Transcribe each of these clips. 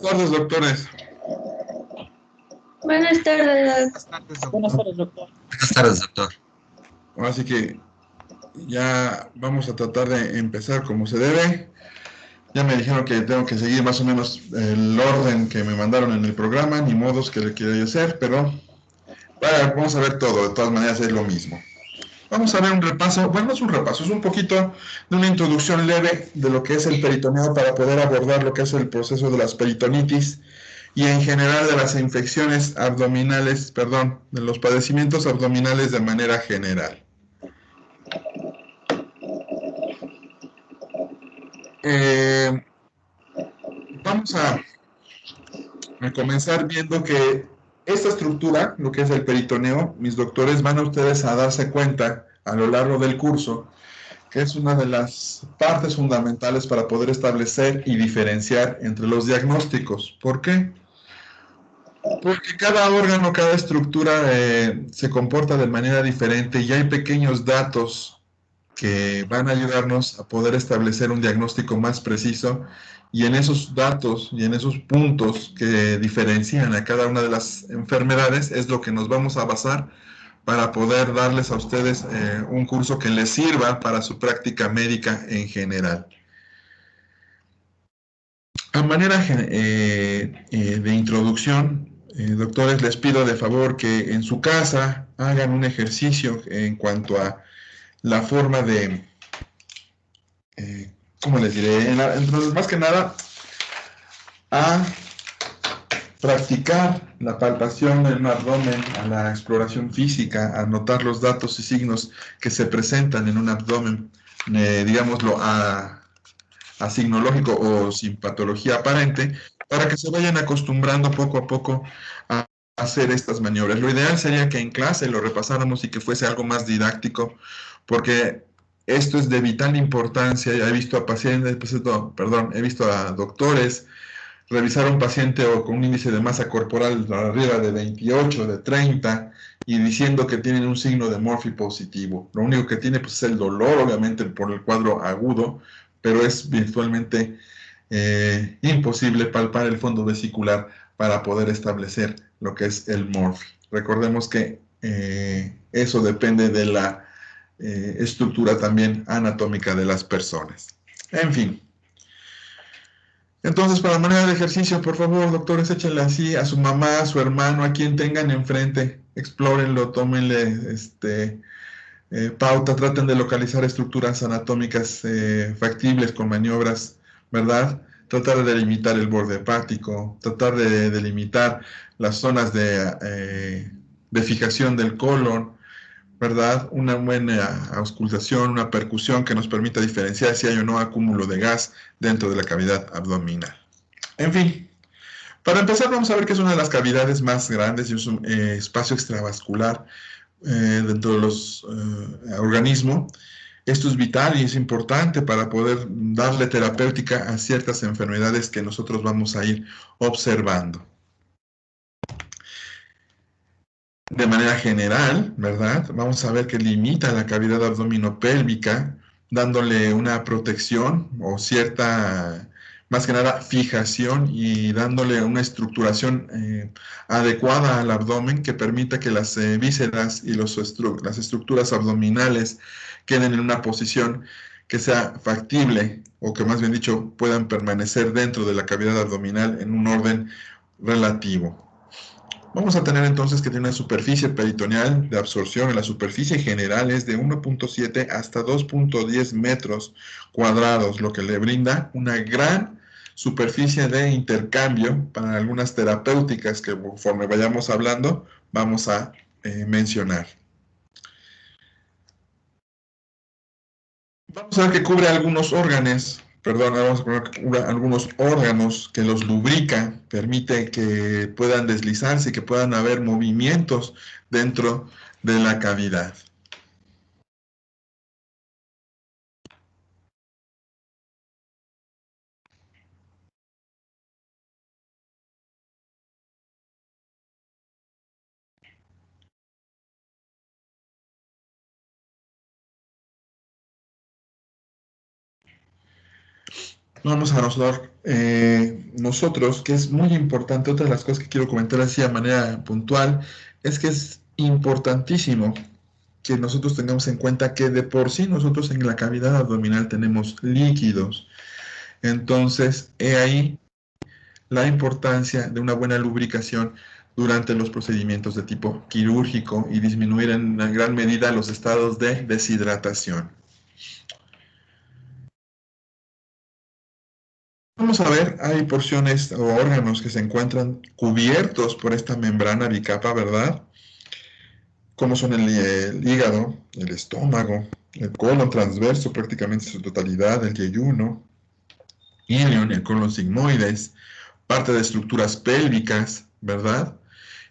Buenas tardes, doctores. Buenas tardes, Doc. Buenas tardes, doctor. Buenas tardes, doctor. Así que ya vamos a tratar de empezar como se debe. Ya me dijeron que tengo que seguir más o menos el orden que me mandaron en el programa, ni modos que le quiera hacer, pero bueno, vamos a ver todo, de todas maneras es lo mismo. Vamos a ver un repaso, bueno, no es un repaso, es un poquito de una introducción leve de lo que es el peritoneo para poder abordar lo que es el proceso de las peritonitis y en general de las infecciones abdominales, perdón, de los padecimientos abdominales de manera general. Vamos a comenzar viendo que esta estructura, lo que es el peritoneo, mis doctores van a ustedes a darse cuenta a lo largo del curso que es una de las partes fundamentales para poder establecer y diferenciar entre los diagnósticos. ¿Por qué? Porque cada órgano, cada estructura se comporta de manera diferente y hay pequeños datos que van a ayudarnos a poder establecer un diagnóstico más preciso y en esos datos y en esos puntos que diferencian a cada una de las enfermedades es lo que nos vamos a basar para poder darles a ustedes un curso que les sirva para su práctica médica en general. A manera de introducción, doctores, les pido de favor que en su casa hagan un ejercicio en cuanto a la forma de, ¿cómo les diré? Más que nada, a practicar la palpación del abdomen, a la exploración física, a notar los datos y signos que se presentan en un abdomen, digámoslo, asignológico o sin patología aparente, para que se vayan acostumbrando poco a poco a hacer estas maniobras. Lo ideal sería que en clase lo repasáramos y que fuese algo más didáctico, porque esto es de vital importancia. He visto a pacientes, perdón, he visto a doctores revisar a un paciente o con un índice de masa corporal arriba de 28, de 30, y diciendo que tienen un signo de Murphy positivo. Lo único que tiene pues, es el dolor, obviamente, por el cuadro agudo, pero es virtualmente imposible palpar el fondo vesicular para poder establecer lo que es el Murphy. Recordemos que eso depende de la estructura también anatómica de las personas. En fin. Entonces, para manera de ejercicio, por favor, doctores, échenle así a su mamá, a su hermano, a quien tengan enfrente, explórenlo, tómenle pauta, traten de localizar estructuras anatómicas factibles con maniobras, ¿verdad? Tratar de delimitar el borde hepático, tratar de delimitar las zonas de fijación del colon, ¿verdad? Una buena auscultación, una percusión que nos permita diferenciar si hay o no acúmulo de gas dentro de la cavidad abdominal. En fin, para empezar vamos a ver que es una de las cavidades más grandes y es un espacio extravascular dentro de los organismos. Esto es vital y es importante para poder darle terapéutica a ciertas enfermedades que nosotros vamos a ir observando. De manera general, ¿verdad? Vamos a ver que limita la cavidad abdominopélvica, dándole una protección o cierta, más que nada, fijación y dándole una estructuración adecuada al abdomen que permita que las vísceras y las estructuras abdominales queden en una posición que sea factible o que más bien dicho puedan permanecer dentro de la cavidad abdominal en un orden relativo. Vamos a tener entonces que tiene una superficie peritoneal de absorción en la superficie general es de 1.7 hasta 2.10 metros cuadrados, lo que le brinda una gran superficie de intercambio para algunas terapéuticas que conforme vayamos hablando vamos a mencionar. Vamos a ver que cubre algunos órganos, perdón, vamos a poner que cubre algunos órganos que los lubrica, permite que puedan deslizarse y que puedan haber movimientos dentro de la cavidad. Vamos a nosotros, que es muy importante, otra de las cosas que quiero comentar así de manera puntual, es que es importantísimo que nosotros tengamos en cuenta que de por sí nosotros en la cavidad abdominal tenemos líquidos. Entonces, he ahí la importancia de una buena lubricación durante los procedimientos de tipo quirúrgico y disminuir en una gran medida los estados de deshidratación. Vamos a ver, hay porciones o órganos que se encuentran cubiertos por esta membrana bicapa, ¿verdad? Como son el hígado, el estómago, el colon transverso prácticamente en su totalidad, el yeyuno, ilion, el colon sigmoides, parte de estructuras pélvicas, ¿verdad?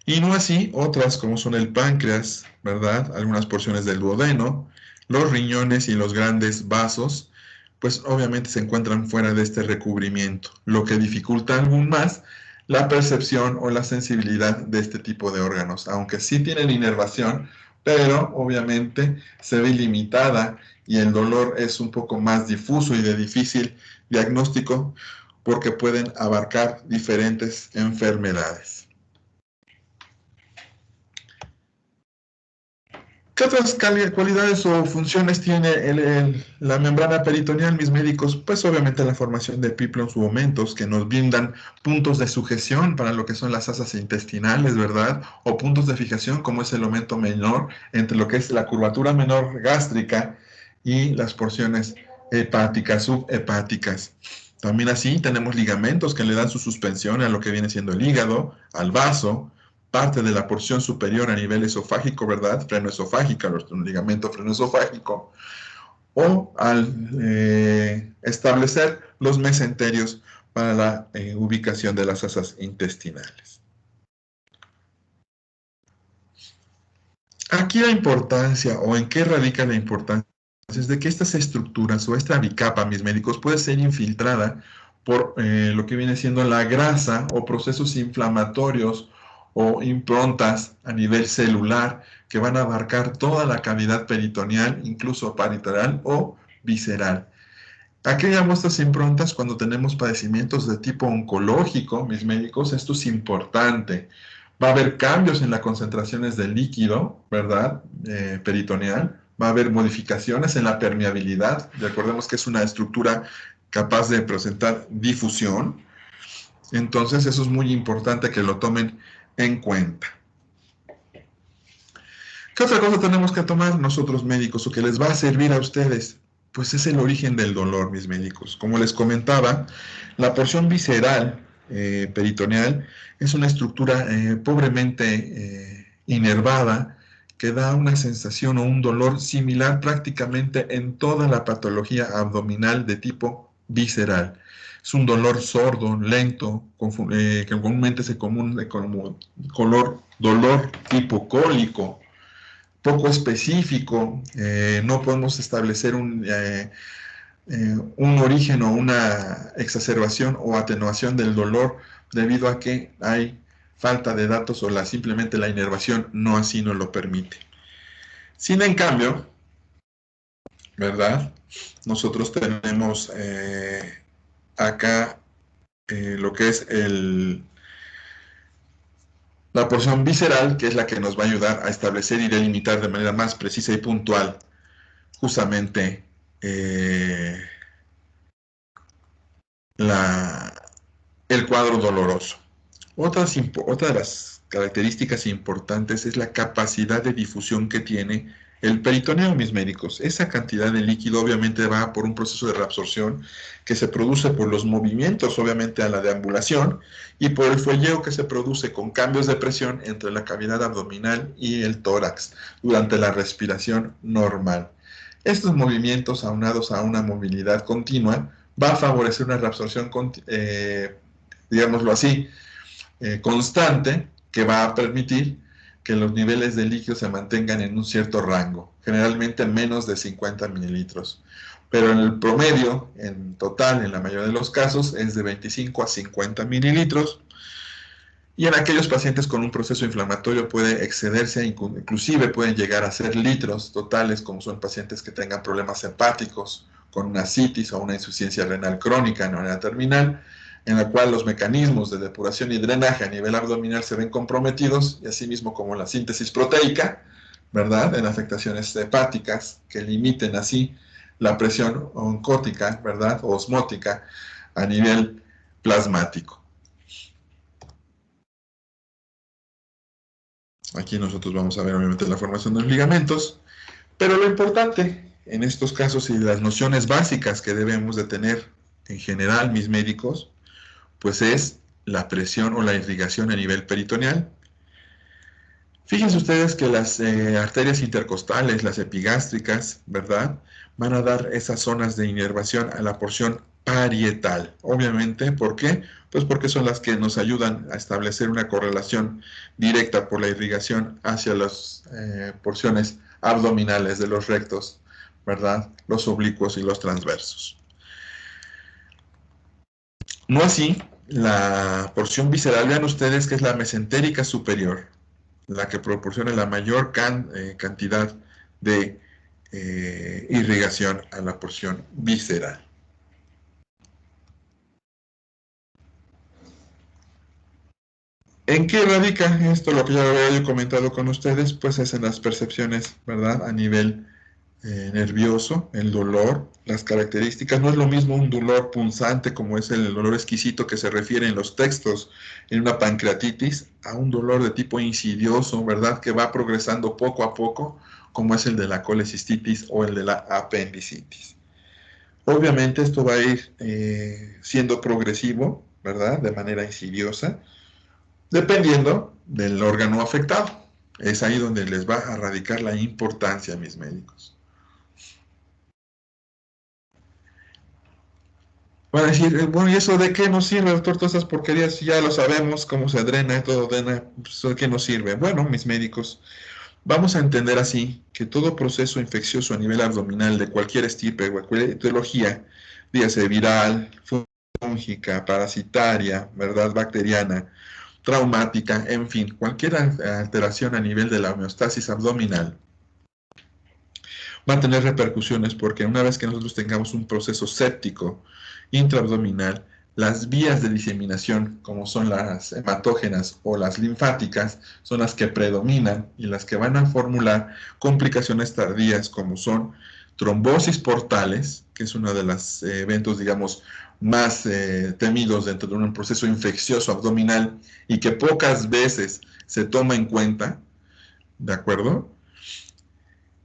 Y no así otras como son el páncreas, ¿verdad? Algunas porciones del duodeno, los riñones y los grandes vasos, pues obviamente se encuentran fuera de este recubrimiento, lo que dificulta aún más la percepción o la sensibilidad de este tipo de órganos, aunque sí tienen inervación, pero obviamente se ve limitada y el dolor es un poco más difuso y de difícil diagnóstico porque pueden abarcar diferentes enfermedades. ¿Qué otras cualidades o funciones tiene la membrana peritoneal, mis médicos? Pues obviamente la formación de píplons u omentos que nos brindan puntos de sujeción para lo que son las asas intestinales, ¿verdad? O puntos de fijación como es el omento menor entre lo que es la curvatura menor gástrica y las porciones hepáticas, subhepáticas. También así tenemos ligamentos que le dan su suspensión a lo que viene siendo el hígado, al vaso, parte de la porción superior a nivel esofágico, ¿verdad? Frenoesofágica, un ligamento frenoesofágico, o al establecer los mesenterios para la ubicación de las asas intestinales. Aquí la importancia, o en qué radica la importancia, es de que estas estructuras o esta bicapa, mis médicos, puede ser infiltrada por lo que viene siendo la grasa o procesos inflamatorios o improntas a nivel celular que van a abarcar toda la cavidad peritoneal, incluso parietal o visceral. ¿A qué llamo estas improntas? Cuando tenemos padecimientos de tipo oncológico, mis médicos, esto es importante. Va a haber cambios en las concentraciones de líquido, ¿verdad? Peritoneal. Va a haber modificaciones en la permeabilidad. Recordemos que es una estructura capaz de presentar difusión. Entonces, eso es muy importante que lo tomen en cuenta. ¿Qué otra cosa tenemos que tomar nosotros médicos o que les va a servir a ustedes? Pues es el origen del dolor, mis médicos. Como les comentaba, la porción visceral peritoneal es una estructura pobremente inervada que da una sensación o un dolor similar prácticamente en toda la patología abdominal de tipo visceral. Es un dolor sordo, lento, que comúnmente se conoce como dolor tipo cólico, poco específico, no podemos establecer un origen o una exacerbación o atenuación del dolor debido a que hay falta de datos o simplemente la inervación no así nos lo permite. Sin en cambio, ¿verdad? Nosotros tenemos acá lo que es la porción visceral, que es la que nos va a ayudar a establecer y delimitar de manera más precisa y puntual justamente el cuadro doloroso. Otra de las características importantes es la capacidad de difusión que tiene el peritoneo, mis médicos. Esa cantidad de líquido obviamente va por un proceso de reabsorción que se produce por los movimientos, obviamente, a la deambulación y por el fuelleo que se produce con cambios de presión entre la cavidad abdominal y el tórax durante la respiración normal. Estos movimientos, aunados a una movilidad continua, va a favorecer una reabsorción, digámoslo así, constante, que va a permitir que los niveles de líquido se mantengan en un cierto rango, generalmente menos de 50 mililitros. Pero en el promedio, en total, en la mayoría de los casos, es de 25 a 50 mililitros. Y en aquellos pacientes con un proceso inflamatorio puede excederse, inclusive pueden llegar a ser litros totales, como son pacientes que tengan problemas hepáticos con una citis o una insuficiencia renal crónica de manera terminal, en la cual los mecanismos de depuración y drenaje a nivel abdominal se ven comprometidos, y asimismo como la síntesis proteica, ¿verdad?, en afectaciones hepáticas que limiten así la presión oncótica, ¿verdad?, o osmótica a nivel plasmático. Aquí nosotros vamos a ver obviamente la formación de los ligamentos, pero lo importante en estos casos y las nociones básicas que debemos de tener en general mis médicos, pues es la presión o la irrigación a nivel peritoneal. Fíjense ustedes que las arterias intercostales, las epigástricas, ¿verdad?, van a dar esas zonas de inervación a la porción parietal. Obviamente, ¿por qué? Pues porque son las que nos ayudan a establecer una correlación directa por la irrigación hacia las porciones abdominales de los rectos, ¿verdad?, los oblicuos y los transversos. No así la porción visceral. Vean ustedes que es la mesentérica superior, la que proporciona la mayor cantidad de irrigación a la porción visceral. ¿En qué radica esto? Lo que ya había comentado con ustedes, pues es en las percepciones, ¿verdad?, a nivel nervioso, el dolor, las características. No es lo mismo un dolor punzante como es el dolor exquisito que se refiere en los textos en una pancreatitis, a un dolor de tipo insidioso, ¿verdad?, que va progresando poco a poco, como es el de la colecistitis o el de la apendicitis. Obviamente esto va a ir siendo progresivo, ¿verdad?, de manera insidiosa, dependiendo del órgano afectado. Es ahí donde les va a radicar la importancia, mis médicos. Van a decir, bueno, ¿y eso de qué nos sirve, doctor? Todas esas porquerías ya lo sabemos, cómo se drena, todo drena, pues, ¿de qué nos sirve? Bueno, mis médicos, vamos a entender así que todo proceso infeccioso a nivel abdominal de cualquier estirpe, cualquier etiología, dígase viral, fúngica, parasitaria, ¿verdad?, bacteriana, traumática, en fin, cualquier alteración a nivel de la homeostasis abdominal va a tener repercusiones, porque una vez que nosotros tengamos un proceso séptico intraabdominal, las vías de diseminación, como son las hematógenas o las linfáticas, son las que predominan y las que van a formular complicaciones tardías, como son trombosis portales, que es uno de los eventos, digamos, más temidos dentro de un proceso infeccioso abdominal y que pocas veces se toma en cuenta, ¿de acuerdo?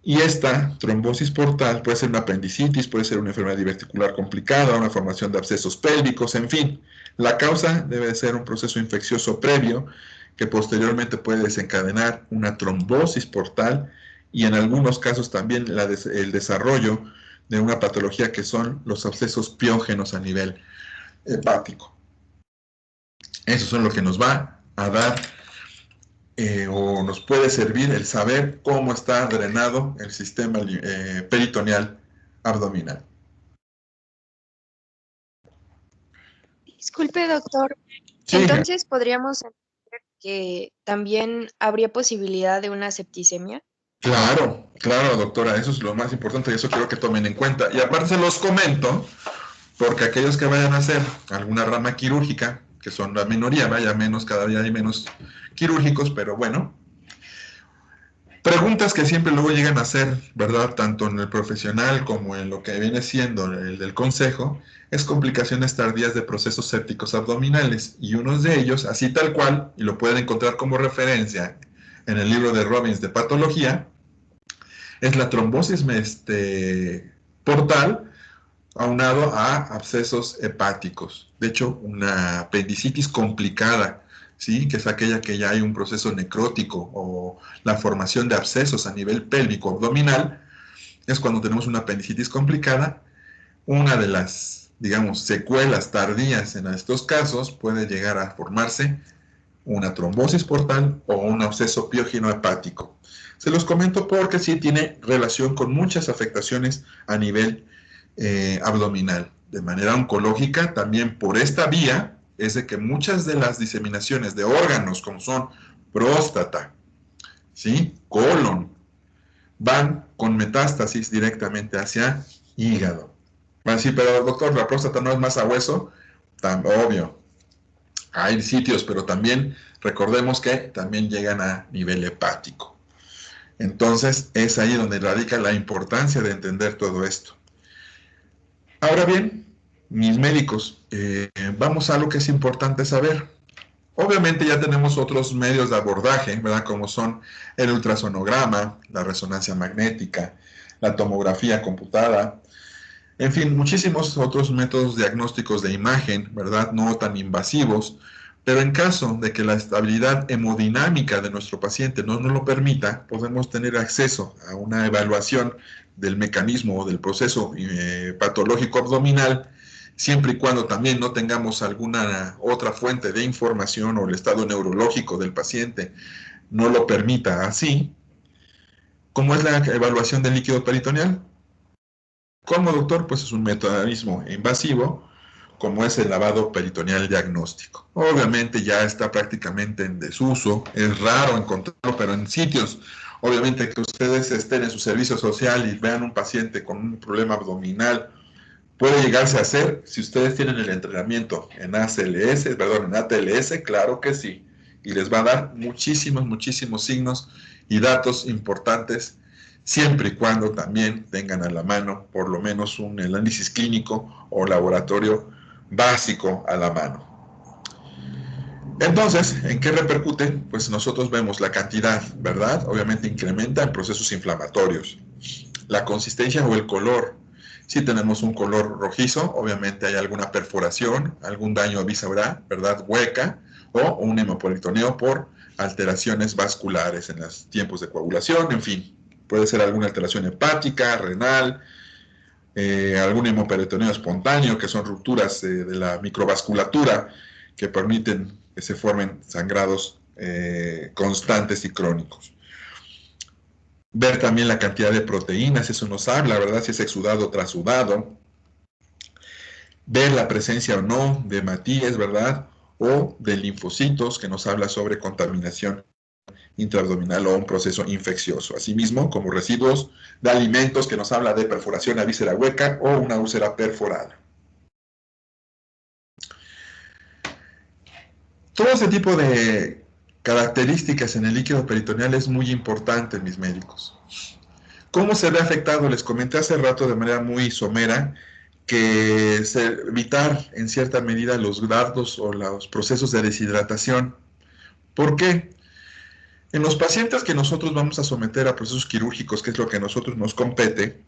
Y esta trombosis portal puede ser una apendicitis, puede ser una enfermedad diverticular complicada, una formación de abscesos pélvicos, en fin. La causa debe de ser un proceso infeccioso previo que posteriormente puede desencadenar una trombosis portal y en algunos casos también el desarrollo de una patología que son los abscesos piógenos a nivel hepático. Eso es lo que nos va a dar o nos puede servir el saber cómo está drenado el sistema peritoneal abdominal. Disculpe, doctor. Sí, Entonces, ¿podríamos entender que también habría posibilidad de una septicemia? claro, claro, doctora, eso es lo más importante y eso quiero que tomen en cuenta. Y aparte se los comento, porque aquellos que vayan a hacer alguna rama quirúrgica, que son la minoría, vaya menos, cada día hay menos quirúrgicos, pero bueno, preguntas que siempre luego llegan a hacer, ¿verdad? Tanto en el profesional como en lo que viene siendo el del consejo, es complicaciones tardías de procesos sépticos abdominales. Y uno de ellos, así tal cual, y lo pueden encontrar como referencia en el libro de Robbins de patología, es la trombosis portal aunado a abscesos hepáticos. De hecho, una apendicitis complicada, ¿sí?, que es aquella que ya hay un proceso necrótico o la formación de abscesos a nivel pélvico abdominal, es cuando tenemos una apendicitis complicada. Una de las, digamos, secuelas tardías en estos casos puede llegar a formarse una trombosis portal o un absceso piógeno hepático. Se los comento porque sí tiene relación con muchas afectaciones a nivel abdominal. De manera oncológica, también por esta vía, es de que muchas de las diseminaciones de órganos, como son próstata, ¿sí?, colon, van con metástasis directamente hacia hígado. Van a decir, pero doctor, la próstata no es masa hueso. Tan obvio, hay sitios, pero también recordemos que también llegan a nivel hepático. Entonces, es ahí donde radica la importancia de entender todo esto. Ahora bien, mis médicos, vamos a lo que es importante saber. Obviamente ya tenemos otros medios de abordaje, ¿verdad? Como son el ultrasonograma, la resonancia magnética, la tomografía computada, en fin, muchísimos otros métodos diagnósticos de imagen, ¿verdad? No tan invasivos, pero en caso de que la estabilidad hemodinámica de nuestro paciente no nos lo permita, podemos tener acceso a una evaluación del mecanismo o del proceso patológico abdominal, siempre y cuando también no tengamos alguna otra fuente de información o el estado neurológico del paciente no lo permita así. ¿Cómo es la evaluación del líquido peritoneal? Como doctor, pues es un mecanismo invasivo, como es el lavado peritoneal diagnóstico. Obviamente ya está prácticamente en desuso, es raro encontrarlo, pero en sitios, obviamente que ustedes estén en su servicio social y vean un paciente con un problema abdominal, puede llegarse a hacer, si ustedes tienen el entrenamiento en ACLS, perdón, en ATLS, claro que sí, y les va a dar muchísimos, muchísimos signos y datos importantes, siempre y cuando también tengan a la mano por lo menos un análisis clínico o laboratorio básico a la mano. Entonces, ¿en qué repercute? Pues nosotros vemos la cantidad, ¿verdad? Obviamente incrementa en procesos inflamatorios. La consistencia o el color. Si tenemos un color rojizo, obviamente hay alguna perforación, algún daño visceral, ¿verdad? Hueca, o un hemoperitoneo por alteraciones vasculares en los tiempos de coagulación, en fin. Puede ser alguna alteración hepática, renal, algún hemoperitoneo espontáneo, que son rupturas de la microvasculatura que permiten que se formen sangrados constantes y crónicos. Ver también la cantidad de proteínas, eso nos habla, ¿verdad? Si es exudado o trasudado. Ver la presencia o no de hematíes, ¿verdad? O de linfocitos, que nos habla sobre contaminación intraabdominal o un proceso infeccioso. Asimismo, como residuos de alimentos, que nos habla de perforación a víscera hueca o una úlcera perforada. Todo ese tipo de características en el líquido peritoneal es muy importante, mis médicos. ¿Cómo se ve afectado? Les comenté hace rato de manera muy somera que evitar en cierta medida los dardos o los procesos de deshidratación. ¿Por qué? En los pacientes que nosotros vamos a someter a procesos quirúrgicos, que es lo que a nosotros nos compete,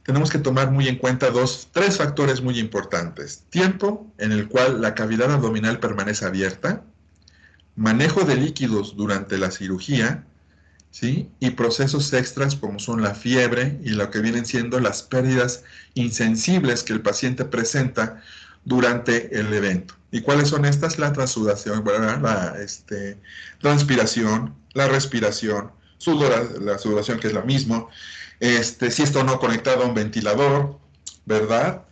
tenemos que tomar muy en cuenta tres factores muy importantes. Tiempo en el cual la cavidad abdominal permanece abierta, manejo de líquidos durante la cirugía, ¿sí? Y procesos extras como son la fiebre y lo que vienen siendo las pérdidas insensibles que el paciente presenta durante el evento. ¿Y cuáles son estas? La transudación, la transpiración, la respiración, la sudoración, que es lo mismo, si esto no conectado a un ventilador, ¿verdad?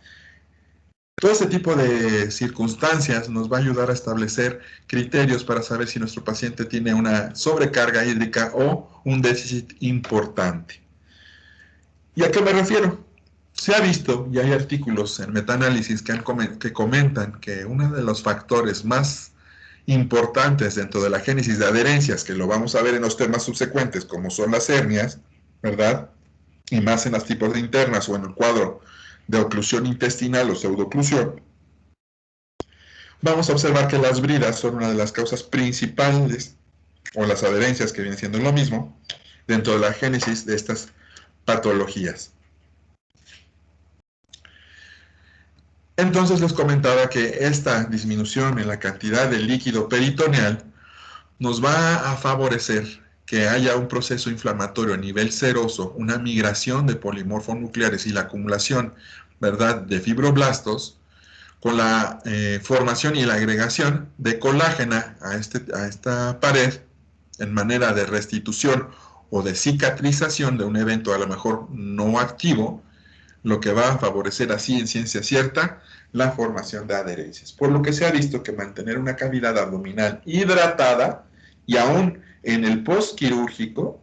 Todo este tipo de circunstancias nos va a ayudar a establecer criterios para saber si nuestro paciente tiene una sobrecarga hídrica o un déficit importante. ¿Y a qué me refiero? Se ha visto, y hay artículos en metaanálisis que comentan que uno de los factores más importantes dentro de la génesis de adherencias, que lo vamos a ver en los temas subsecuentes, como son las hernias, ¿verdad? Y más en las tipos de internas o en el cuadro de oclusión intestinal o pseudoclusión, vamos a observar que las bridas son una de las causas principales, o las adherencias, que vienen siendo lo mismo, dentro de la génesis de estas patologías. Entonces les comentaba que esta disminución en la cantidad de líquido peritoneal nos va a favorecer que haya un proceso inflamatorio a nivel seroso, una migración de polimorfonucleares y la acumulación, ¿verdad?, de fibroblastos, con la formación y la agregación de colágena a esta pared en manera de restitución o de cicatrización de un evento a lo mejor no activo, lo que va a favorecer así en ciencia cierta la formación de adherencias. Por lo que se ha visto que mantener una cavidad abdominal hidratada y aún en el postquirúrgico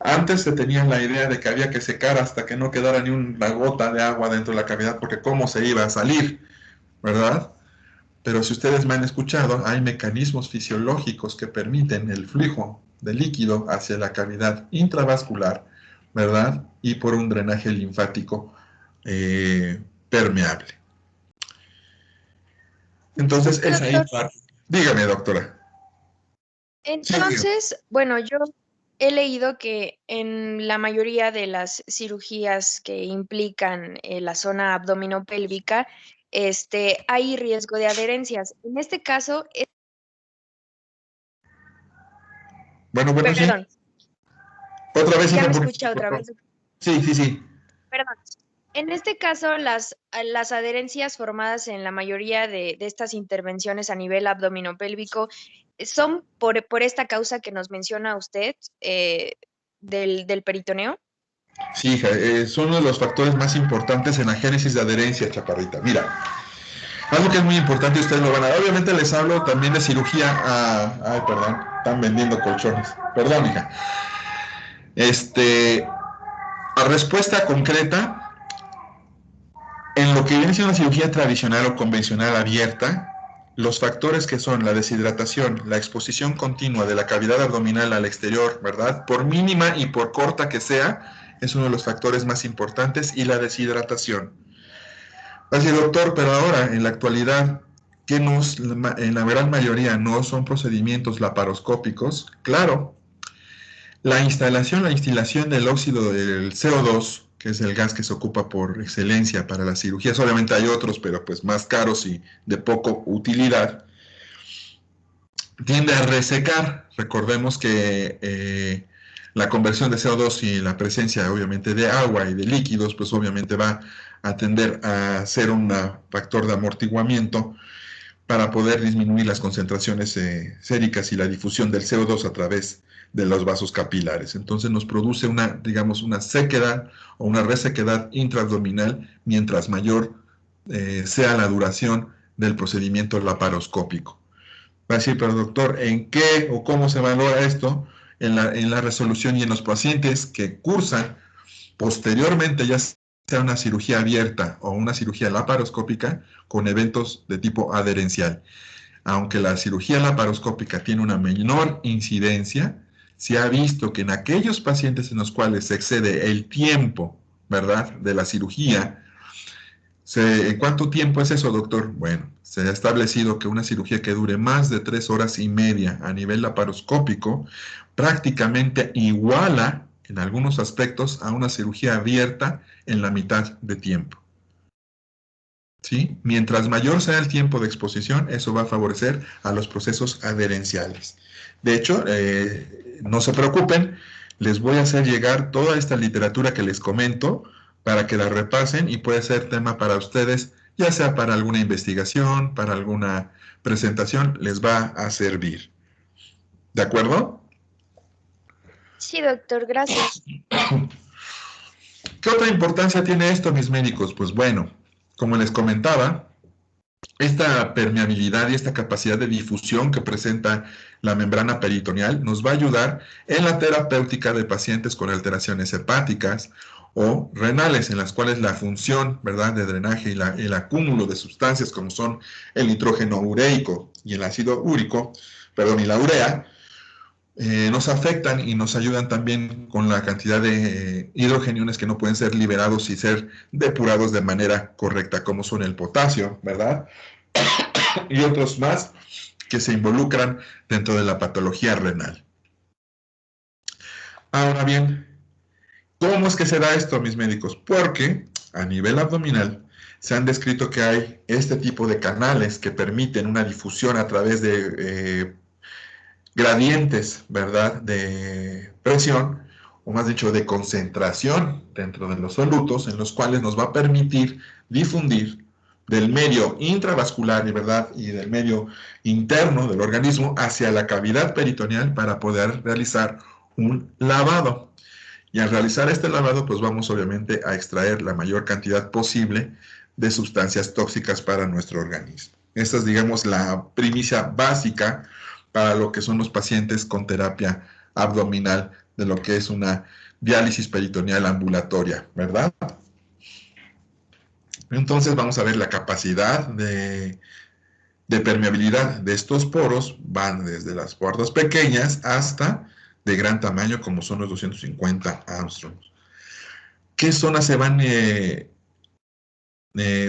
Antes se tenía la idea de que había que secar hasta que no quedara ni una gota de agua dentro de la cavidad, porque cómo se iba a salir, ¿verdad? Pero si ustedes me han escuchado, hay mecanismos fisiológicos que permiten el flujo de líquido hacia la cavidad intravascular, ¿verdad? Y por un drenaje linfático permeable. Entonces, es ahí Doctor, parte. Dígame, doctora. Sí, dígame. entonces, bueno, yo he leído que en la mayoría de las cirugías que implican la zona abdominopélvica, hay riesgo de adherencias. En este caso, Bueno, bueno, sí. perdón, Otra vez, ya hija, me un poquito, escucha por otra favor. vez. Sí, sí, sí. Perdón. En este caso, las adherencias formadas en la mayoría de estas intervenciones a nivel abdominopélvico son por esta causa que nos menciona usted del peritoneo. Sí, hija, es uno de los factores más importantes en la génesis de adherencia, chaparrita. Mira, algo que es muy importante, ustedes lo van a... Obviamente les hablo también de cirugía. Ay, perdón, están vendiendo colchones. Perdón, hija. A respuesta concreta, en lo que viene siendo una cirugía tradicional o convencional abierta, los factores que son la deshidratación, la exposición continua de la cavidad abdominal al exterior, ¿verdad? Por mínima y por corta que sea, es uno de los factores más importantes, y la deshidratación. Así, doctor, pero ahora, en la actualidad, que en la gran mayoría no son procedimientos laparoscópicos, claro, la instilación del óxido del CO2, que es el gas que se ocupa por excelencia para las cirugías, obviamente hay otros, pero pues más caros y de poco utilidad, tiende a resecar. Recordemos que la conversión de CO2 y la presencia obviamente de agua y de líquidos, pues obviamente va a tender a ser un factor de amortiguamiento para poder disminuir las concentraciones séricas y la difusión del CO2 a través de los vasos capilares. Entonces nos produce una, digamos, una sequedad o una resequedad intraabdominal mientras mayor sea la duración del procedimiento laparoscópico. Va a decir, pero doctor, ¿en qué o cómo se valora esto en la resolución y en los pacientes que cursan posteriormente, ya sea una cirugía abierta o una cirugía laparoscópica con eventos de tipo adherencial? Aunque la cirugía laparoscópica tiene una menor incidencia, se ha visto que en aquellos pacientes en los cuales se excede el tiempo, ¿verdad?, de la cirugía. ¿En cuánto tiempo es eso, doctor? Bueno, se ha establecido que una cirugía que dure más de 3 horas y media a nivel laparoscópico prácticamente iguala en algunos aspectos a una cirugía abierta en la mitad de tiempo. ¿Sí? Mientras mayor sea el tiempo de exposición, eso va a favorecer a los procesos adherenciales. De hecho, no se preocupen, les voy a hacer llegar toda esta literatura que les comento para que la repasen y puede ser tema para ustedes, ya sea para alguna investigación, para alguna presentación, les va a servir. ¿De acuerdo? Sí, doctor, gracias. ¿Qué otra importancia tiene esto, mis médicos? Pues bueno, como les comentaba, esta permeabilidad y esta capacidad de difusión que presenta la membrana peritoneal nos va a ayudar en la terapéutica de pacientes con alteraciones hepáticas o renales, en las cuales la función, ¿verdad?, de drenaje y el acúmulo de sustancias como son el nitrógeno ureico y el ácido úrico, perdón, y la urea, nos afectan y nos ayudan también con la cantidad de hidrogeniones que no pueden ser liberados y ser depurados de manera correcta, como son el potasio, ¿verdad?, y otros más que se involucran dentro de la patología renal. Ahora bien, ¿cómo es que se da esto, mis médicos? Porque a nivel abdominal se han descrito que hay este tipo de canales que permiten una difusión a través de gradientes, ¿verdad?, de presión, o más dicho, de concentración dentro de los solutos, en los cuales nos va a permitir difundir del medio intravascular, ¿verdad?, y del medio interno del organismo hacia la cavidad peritoneal para poder realizar un lavado. Y al realizar este lavado, pues vamos obviamente a extraer la mayor cantidad posible de sustancias tóxicas para nuestro organismo. Esta es, digamos, la primicia básica para lo que son los pacientes con terapia abdominal de lo que es una diálisis peritoneal ambulatoria, ¿verdad? Entonces vamos a ver la capacidad de permeabilidad de estos poros, van desde las puertas pequeñas hasta de gran tamaño como son los 250 Armstrongs. ¿Qué zonas se van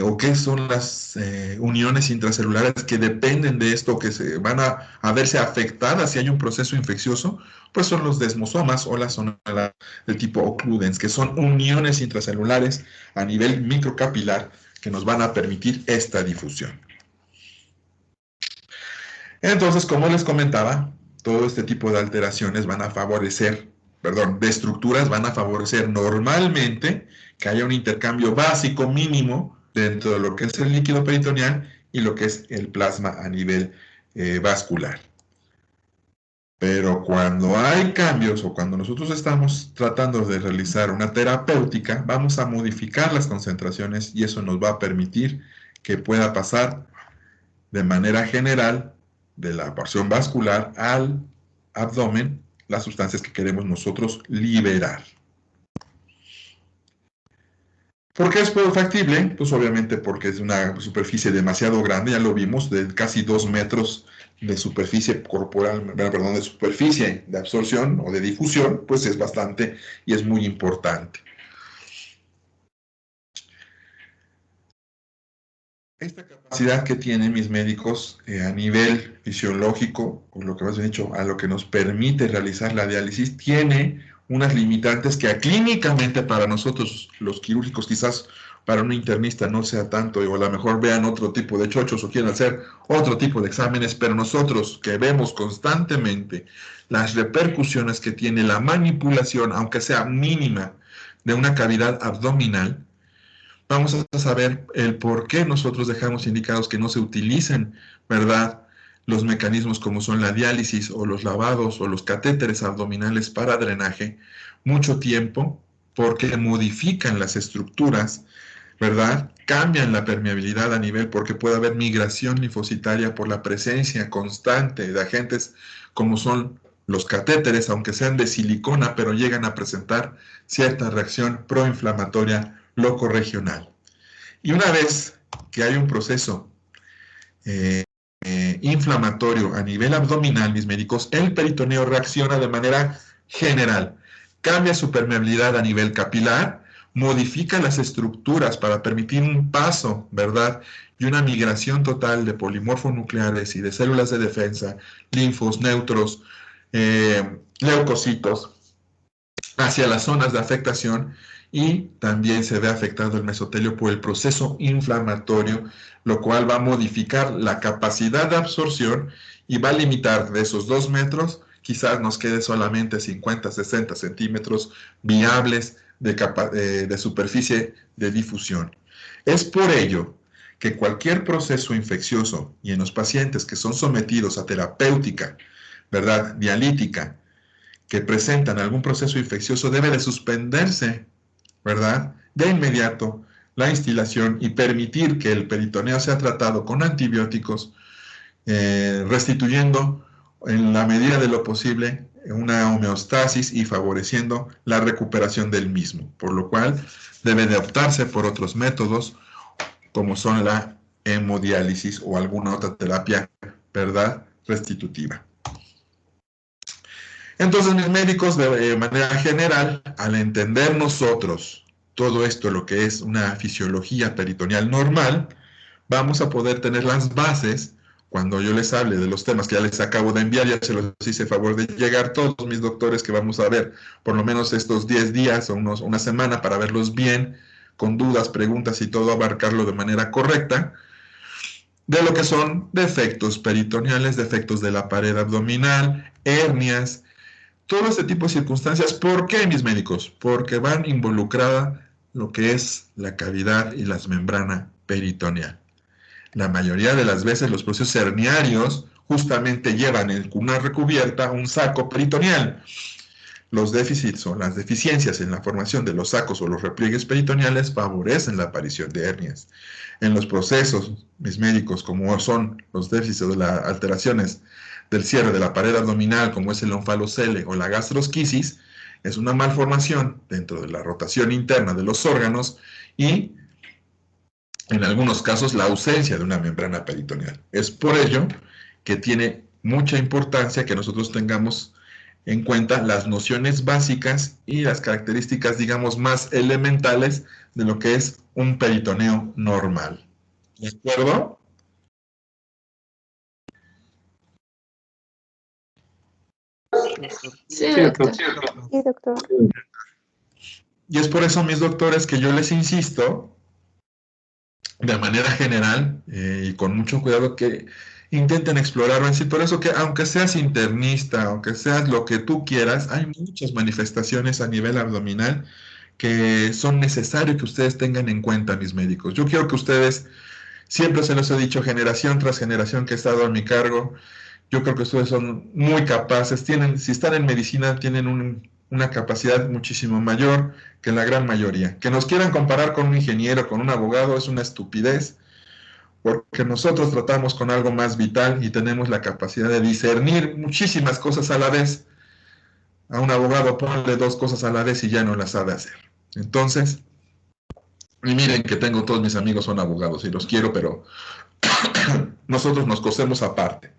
o qué son las uniones intracelulares que dependen de esto, que se van a verse afectadas si hay un proceso infeccioso? Pues son los desmosomas o la zona de tipo occludens, que son uniones intracelulares a nivel microcapilar que nos van a permitir esta difusión. Entonces, como les comentaba, todo este tipo de alteraciones van a favorecer, perdón, de estructuras van a favorecer normalmente que haya un intercambio básico mínimo dentro de lo que es el líquido peritoneal y lo que es el plasma a nivel vascular. Pero cuando hay cambios o cuando nosotros estamos tratando de realizar una terapéutica, vamos a modificar las concentraciones y eso nos va a permitir que pueda pasar de manera general de la porción vascular al abdomen las sustancias que queremos nosotros liberar. ¿Por qué es factible? Pues obviamente porque es una superficie demasiado grande, ya lo vimos, de casi 2 metros de superficie corporal, perdón, de superficie de absorción o de difusión, pues es bastante y es muy importante. Esta capacidad que tienen mis médicos a nivel fisiológico, o lo que más bien dicho, a lo que nos permite realizar la diálisis, tiene unas limitantes que clínicamente para nosotros, los quirúrgicos, quizás para un internista no sea tanto, o a lo mejor vean otro tipo de chochos o quieran hacer otro tipo de exámenes, pero nosotros que vemos constantemente las repercusiones que tiene la manipulación, aunque sea mínima, de una cavidad abdominal, vamos a saber el por qué nosotros dejamos indicados que no se utilicen, ¿verdad?, los mecanismos como son la diálisis o los lavados o los catéteres abdominales para drenaje mucho tiempo, porque modifican las estructuras, ¿verdad? Cambian la permeabilidad a nivel, porque puede haber migración linfocitaria por la presencia constante de agentes como son los catéteres, aunque sean de silicona, pero llegan a presentar cierta reacción proinflamatoria locorregional. Y una vez que hay un proceso inflamatorio a nivel abdominal, mis médicos, el peritoneo reacciona de manera general. Cambia su permeabilidad a nivel capilar, modifica las estructuras para permitir un paso, ¿verdad?, y una migración total de polimorfonucleares y de células de defensa, linfos, neutros, leucocitos, hacia las zonas de afectación, y también se ve afectado el mesotelio por el proceso inflamatorio, lo cual va a modificar la capacidad de absorción y va a limitar de esos 2 metros, quizás nos quede solamente 50, 60 centímetros viables de superficie de difusión. Es por ello que cualquier proceso infeccioso, y en los pacientes que son sometidos a terapéutica, ¿verdad?, dialítica, que presentan algún proceso infeccioso, debe de suspenderse, ¿verdad?, de inmediato la instilación y permitir que el peritoneo sea tratado con antibióticos, restituyendo en la medida de lo posible una homeostasis y favoreciendo la recuperación del mismo, por lo cual debe de optarse por otros métodos como son la hemodiálisis o alguna otra terapia, ¿verdad?, restitutiva. Entonces, mis médicos, de manera general, al entender nosotros todo esto, lo que es una fisiología peritoneal normal, vamos a poder tener las bases cuando yo les hable de los temas que ya les acabo de enviar. Ya se los hice favor de llegar todos mis doctores, que vamos a ver por lo menos estos 10 días o una semana para verlos bien, con dudas, preguntas y todo, abarcarlo de manera correcta, de lo que son defectos peritoneales, defectos de la pared abdominal, hernias, todo este tipo de circunstancias. ¿Por qué, mis médicos? Porque van involucrada lo que es la cavidad y las membranas peritoneal. La mayoría de las veces los procesos herniarios justamente llevan en una recubierta un saco peritoneal. Los déficits o las deficiencias en la formación de los sacos o los repliegues peritoneales favorecen la aparición de hernias. En los procesos, mis médicos, como son los déficits o las alteraciones del cierre de la pared abdominal, como es el onfalocele o la gastrosquisis, Es una malformación dentro de la rotación interna de los órganos y, en algunos casos, la ausencia de una membrana peritoneal. Es por ello que tiene mucha importancia que nosotros tengamos en cuenta las nociones básicas y las características, digamos, más elementales de lo que es un peritoneo normal. ¿De acuerdo? Sí, doctor. Sí, doctor. Y es por eso, mis doctores, que yo les insisto, de manera general y con mucho cuidado, que intenten explorarlo en sí. Por eso que, aunque seas internista, aunque seas lo que tú quieras, hay muchas manifestaciones a nivel abdominal que son necesarios que ustedes tengan en cuenta, mis médicos. Yo quiero que ustedes, siempre se los he dicho, generación tras generación que he estado a mi cargo, yo creo que ustedes son muy capaces, tienen, si están en medicina, tienen una capacidad muchísimo mayor que la gran mayoría. Que nos quieran comparar con un ingeniero, con un abogado, es una estupidez, porque nosotros tratamos con algo más vital y tenemos la capacidad de discernir muchísimas cosas a la vez. A un abogado ponle dos cosas a la vez y ya no las sabe hacer. Entonces, y miren que tengo todos mis amigos son abogados y los quiero, pero nosotros nos cosemos aparte.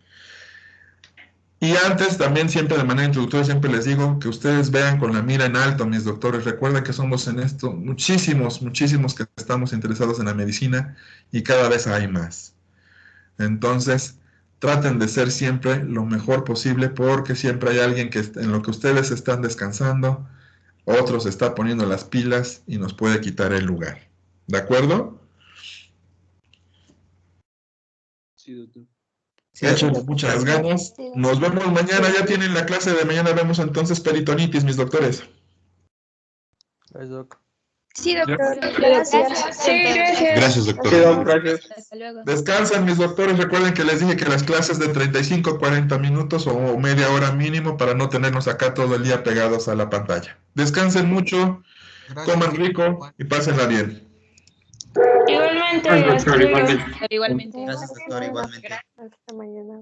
Y antes, también siempre de manera introductoria, siempre les digo que ustedes vean con la mira en alto, mis doctores. Recuerden que somos en esto muchísimos que estamos interesados en la medicina y cada vez hay más. Entonces, traten de ser siempre lo mejor posible porque siempre hay alguien que en lo que ustedes están descansando, otro se está poniendo las pilas y nos puede quitar el lugar. ¿De acuerdo? Sí, doctor. Échenle muchas ganas. Nos vemos mañana. Ya tienen la clase de mañana. Vemos entonces peritonitis, mis doctores. Sí, doctor. Gracias. Sí, gracias. Gracias, doctor. Sí, gracias. Hasta luego. Descansen, mis doctores. Recuerden que les dije que las clases de 35 a 40 minutos o media hora mínimo para no tenernos acá todo el día pegados a la pantalla. Descansen mucho, coman rico y pásenla bien. Igualmente. Gracias, doctor, hasta luego. igualmente. Igualmente. Gracias, doctor, igualmente. Hasta mañana.